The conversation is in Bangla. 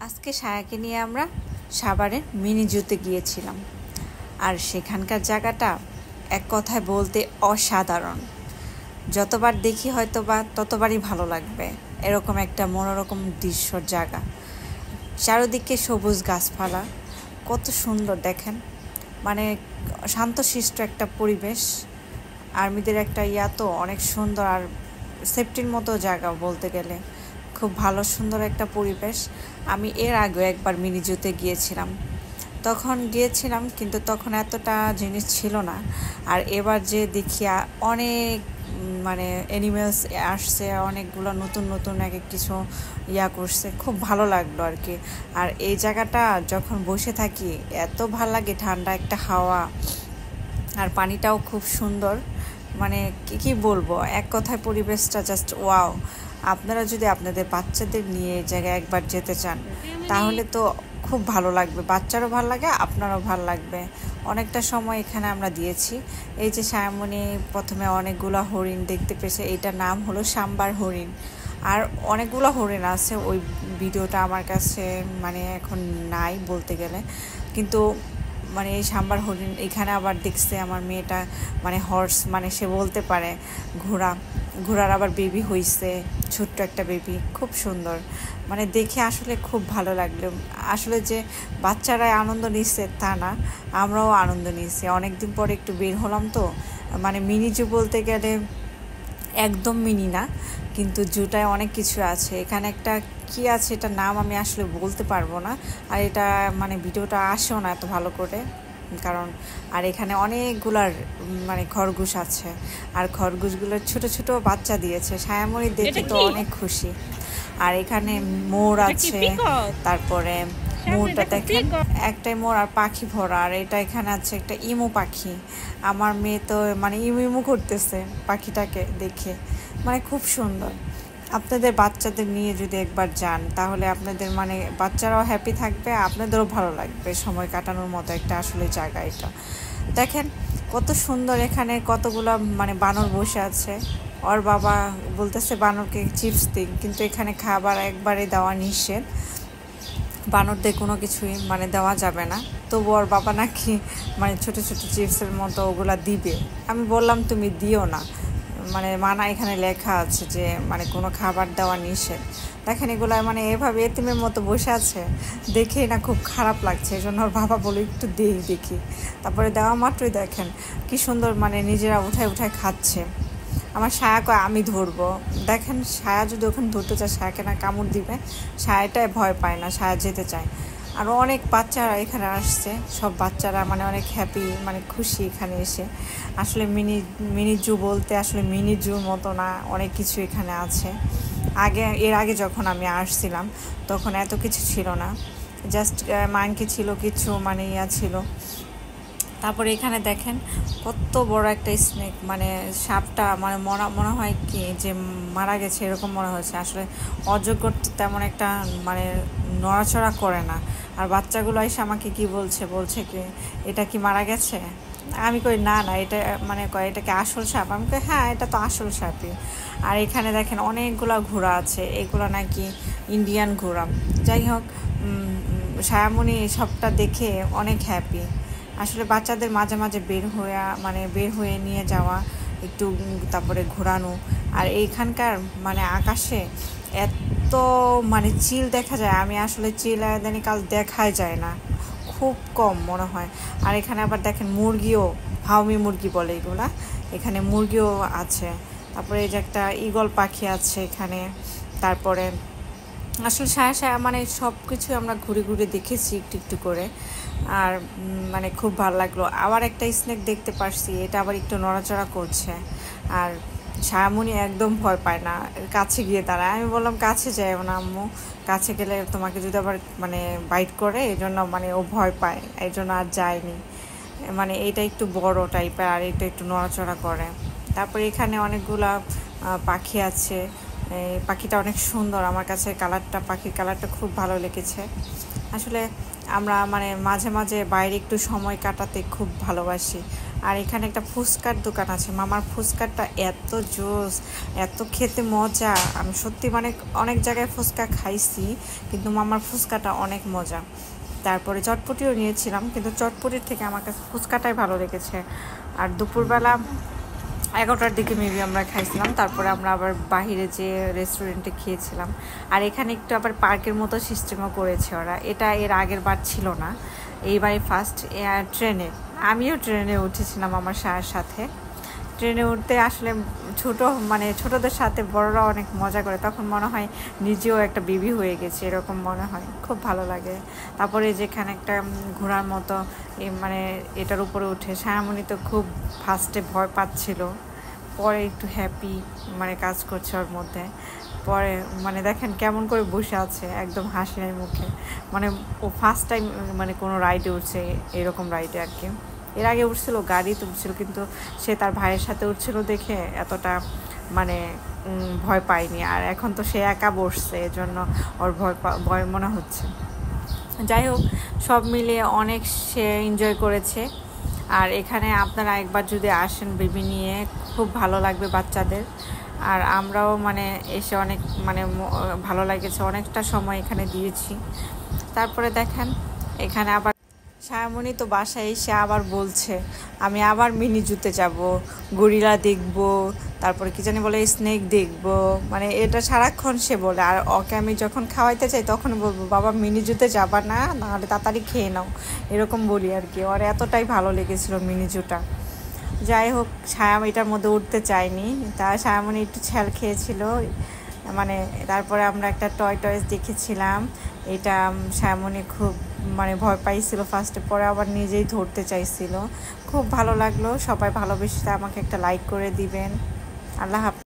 আজকে সায়াকে নিয়ে আমরা সাভারের মিনি জুতে গিয়েছিলাম। আর সেখানকার জায়গাটা এক কথায় বলতে অসাধারণ। যতবার দেখি হয়তো বা ততবারই ভালো লাগবে। এরকম একটা মনোরকম দৃশ্যর জায়গা, চারিদিকে সবুজ গাছপালা, কত সুন্দর দেখেন। মানে শান্তশিষ্ট একটা পরিবেশ। আর্মিদের একটা তো অনেক সুন্দর আর সেফটির মতো জায়গা বলতে গেলে। খুব ভালো সুন্দর একটা পরিবেশ। আমি এর আগে একবার মিনি জুতে গিয়েছিলাম, কিন্তু তখন এতটা জিনিস ছিল না। আর এবার যে দেখি অনেক অ্যানিমেলস আসছে, অনেকগুলো নতুন নতুন এক এক কিছু করছে, খুব ভালো লাগলো আর কি। আর এই জায়গাটা যখন বসে থাকি এত ভালো লাগে, ঠান্ডা একটা হাওয়া আর পানিটাও খুব সুন্দর। কি বলবো, এক কথায় পরিবেশটা জাস্ট ওয়াও। আপনারা যদি আপনাদের বাচ্চাদের নিয়ে এই জায়গায় একবার যেতে চান তাহলে তো খুব ভালো লাগবে, বাচ্চারও ভালো লাগে, আপনারও ভালো লাগবে। অনেকটা সময় এখানে আমরা দিয়েছি। এই যে সায়ামনি প্রথমে অনেকগুলো হরিণ দেখতে পেয়েছে, এইটার নাম হলো সাম্বার হরিণ। আর অনেকগুলো হরিণ আছে, ওই ভিডিওটা আমার কাছে এখন নাই বলতে গেলে। কিন্তু এই সাম্বার হরিণ এখানে আবার দেখছে আমার মেয়েটা, হর্স সে বলতে পারে ঘোড়ার আবার বেবি হইছে, ছোট্ট একটা বেবি, খুব সুন্দর। দেখে আসলে খুব ভালো লাগলো। আসলে যে বাচ্চারা আনন্দ নিচ্ছে তা না, আমরাও আনন্দ নিচ্ছি। অনেকদিন পরে একটু বের হলাম তো। মিনি জু বলতে গেলে একদম মিনি না, কিন্তু জুটায় অনেক কিছু আছে। এখানে একটা কি আছে, এটা নাম আমি আসলে বলতে পারবো না। আর এটা ভিডিওটা আসেও না এত ভালো করে, কারণ আর এখানে অনেকগুলার খরগোশ আছে। আর খরগোশগুলোর ছোট ছোট বাচ্চা দিয়েছে। সায়ামনি দেখে তো অনেক খুশি। আর এখানে মোর আছে, তারপরে মোরটা দেখেন একটাই মোর আর পাখি ভরা। আর এটা এখানে আছে একটা ইমু পাখি। আমার মেয়ে তো ইমু ইমু করতেছে পাখিটাকে দেখে, খুব সুন্দর। আপনাদের বাচ্চাদের নিয়ে যদি একবার যান তাহলে আপনাদের বাচ্চারাও হ্যাপি থাকবে, আপনাদেরও ভালো লাগবে। সময় কাটানোর মতো একটা আসলে জায়গা এটা। দেখেন কত সুন্দর। এখানে কতগুলো বানর বসে আছে। ওর বাবা বলতেছে বানরকে চিপস দিন, কিন্তু এখানে খাবার একবারে দেওয়া নিষেধ, বানরদের কোনো কিছুই দেওয়া যাবে না। তবু ওর বাবা নাকি ছোট ছোট চিপসের মতো ওগুলা দিবে। আমি বললাম তুমি দিও না, মানা এখানে লেখা আছে যে কোনো খাবার দেওয়া নিষেধ। দেখেন এগুলা এভাবে এতিমের মতো বসে আছে, দেখেই না খুব খারাপ লাগছে। এই জন্য ওর বাবা বলে একটু দেখি। তারপরে দেওয়া মাত্রই দেখেন কি সুন্দর নিজেরা উঠায় উঠায় খাচ্ছে। আমার সায়া কয় আমি ধরবো। দেখেন সায়া যদি ওখানে ধরতে চায়, সায়াকে না কামড় দিবে। সায়াটাই ভয় পায় না, সায়া যেতে চায়। আরও অনেক বাচ্চারা এখানে আসছে, সব বাচ্চারা অনেক হ্যাপি, খুশি এখানে এসে। আসলে মিনি জু বলতে আসলে মিনি জুর মতো না, অনেক কিছু এখানে আছে। এর আগে যখন আমি আসছিলাম তখন এত কিছু ছিল না, জাস্ট মাংকি ছিল, কিছু ছিল। তারপরে এখানে দেখেন কত বড় একটা স্নেক, সাপটা মনে হয় কি যে মারা গেছে এরকম মনে হচ্ছে। আসলে অযোগ্য তেমন একটা নড়াচড়া করে না। আর বাচ্চাগুলো এসে আমাকে কি বলছে কি এটা কি মারা গেছে? আমি কই না এটা কয় এটা কি আসল সাপ? আমি কই হ্যাঁ, এটা তো আসল সাপই। আর এখানে দেখেন অনেকগুলো ঘোড়া আছে, এগুলো নাকি ইন্ডিয়ান ঘোড়া। যাই হোক, সায়ামনি সবটা দেখে অনেক হ্যাপি। আসলে বাচ্চাদের মাঝে মাঝে বের হয়ে নিয়ে যাওয়া একটু, তারপরে ঘোরানো। আর এইখানকার আকাশে এত চিল দেখা যায়, আমি আসলে চিল কাল দেখাই যায় না, খুব কম মনে হয়। আর এখানে আবার দেখেন মুরগিও, হাউমি মুরগি বলে এগুলা, এখানে মুরগিও আছে। তারপরে এই যে একটা ঈগল পাখি আছে এখানে। তারপরে আসলে সায়া সব কিছু আমরা ঘুরে ঘুরে দেখেছি একটু একটু করে। আর খুব ভালো লাগলো। আবার একটা স্নেক দেখতে পারছি, এটা আবার একটু নড়াচড়া করছে। আর সায়ামনি একদম ভয় পায় না, কাছে গিয়ে দাঁড়ায়। আমি বললাম কাছে যাই না আম্মু, কাছে গেলে তোমাকে যদি আবার বাইট করে, এই জন্য ও ভয় পায়, এই জন্য আর যায়নি। এইটা একটু বড় টাইপের, আর এটা একটু নড়াচড়া করে। তারপরে এখানে অনেকগুলা পাখি আছে। এই পাখিটা অনেক সুন্দর, আমার কাছে পাখির কালারটা খুব ভালো লেগেছে। আসলে আমরা মাঝে মাঝে বাইরে একটু সময় কাটাতে খুব ভালোবাসি। আর এখানে একটা ফুচকার দোকান আছে, মামার ফুচকাটা এত জোস, এত খেতে মজা। আমি সত্যি মানে অনেক জায়গায় ফুচকা খাইছি, কিন্তু মামার ফুচকাটা অনেক মজা। তারপরে চটপটিও নিয়েছিলাম, কিন্তু চটপটির থেকে আমার কাছে ফুচকাটাই ভালো লেগেছে। আর দুপুরবেলা 11টার দিকে মেবি আমরা খাইছিলাম। তারপরে আমরা আবার বাহিরে যে রেস্টুরেন্টে খেয়েছিলাম। আর এখানে একটু আবার পার্কের মতো সিস্টেমও করেছে ওরা, এটা এর আগের বার ছিল না, এইবারই ফার্স্ট। ট্রেনে, আমিও ট্রেনে উঠেছিলাম আমার সাথে। ট্রেনে উঠতে আসলে মানে ছোটদের সাথে বড়রা অনেক মজা করে, তখন মনে হয় নিজেও একটা বেবি হয়ে গেছে এরকম মনে হয়, খুব ভালো লাগে। তারপরে যেখানে একটা ঘোড়ার মতো মানে এটার উপরে উঠে সায়ামণি তো খুব ফার্স্টে ভয় পাচ্ছিল, পরে একটু হ্যাপি মানে কাজ করছে ওর মধ্যে। পরে মানে দেখেন কেমন করে বসে আছে, একদম হাসি নাই মুখে, মানে ও ফার্স্ট টাইম মানে কোনো রাইডে উঠছে, এরকম রাইডে আর কি। এর আগে উঠছিল, গাড়িতে উঠছিল, কিন্তু সে তার ভাইয়ের সাথে উঠছিল দেখে এতটা মানে ভয় পায়নি। আর এখন তো সে একা বসছে, এজন্য ওর ভয় মনে হচ্ছে। যাই হোক, সব মিলিয়ে অনেক সে এনজয় করেছে। আর এখানে আপনারা একবার যদি আসেন বেবি নিয়ে, খুব ভালো লাগবে বাচ্চাদের। আর আমরাও মানে এসে অনেক মানে ভালো লেগেছে, অনেকটা সময় এখানে দিয়েছি। তারপরে দেখেন এখানে আবার সায়ামণি তো বাসায় এসে আবার বলছে আমি আবার মিনি জুতে যাব, গরিলা দেখব, তারপরে কি জানি বলে স্নেক দেখব, মানে এটা সারাক্ষণ সে বলে। আর ওকে আমি যখন খাওয়াইতে চাই তখন বলবো বাবা মিনি জুতে যাবা না, নাহলে তাড়াতাড়ি খেয়ে নাও, এরকম বলি আর কি। ওর এতটাই ভালো লেগেছিল মিনি জুটা। যাই হোক, সায়াম এটার মধ্যে উঠতে চায়নি, তা সায়ামণি একটু ছ্যাল খেয়েছিল মানে। তারপরে আমরা একটা টয়েস দেখেছিলাম, এটা সায়ামণি খুব মানে ভয় পাইছিল ফার্স্টে, পরে আবার নিজেই ধরতে চাইছিল। খুব ভালো লাগলো। সবাই ভালোবেসে আমাকে একটা লাইক করে দিবেন। আল্লাহ হাফেজ।